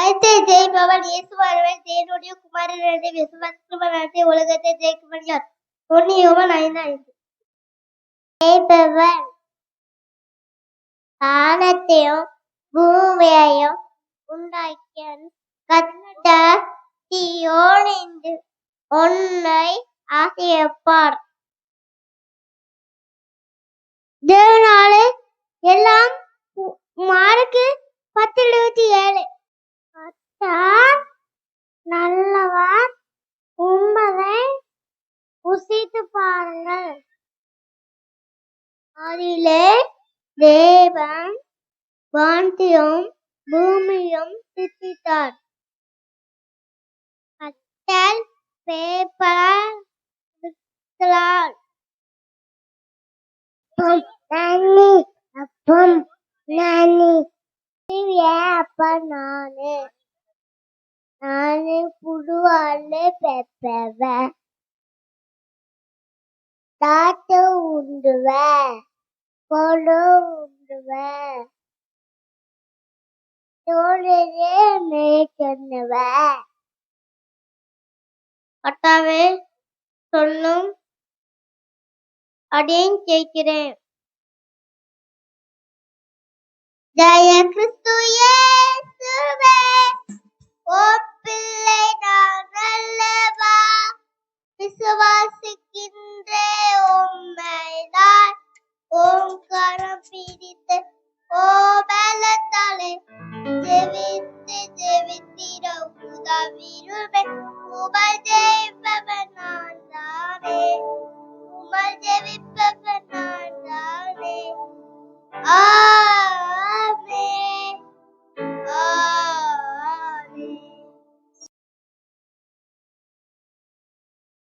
அடுத்து ஜெயிப்பவன் இயேசுவானவர் தேவனுடைய குமாரன் என்று விசுவாசிக்கிறவன் உலகத்தை ஜெயிக்கும்படி யார்? 1 யோவான் 5:5. ஜெயிப்பவன் வானத்தையும் பூமியையும் உண்டாக்கிய கர்த்தர் சீயோனிலிருந்து உன்னை ஆசீர்வதிப்பார். தேவனாலே எல்லாம் மார்க்கு 10:27. கர்த்தர் நல்லவர் என்பதை ருசித்து பாருங்கள். அதிலே தேவன் வானத்தையும் பூமியையும் சிருஷ்டித்தார். கர்த்தர் பேப்பர் நானே அப்பம் நானே அப்பா நானே புடுவாலே பெப்பவ தாட்டு உண்டுவ கொடு உண்டுவ தோழே மேய்ச்சொன்னுவ. கர்த்தாவே சொல்லும் அடியேன் கேட்கிறேன். ஜெய கிறிஸ்துவே.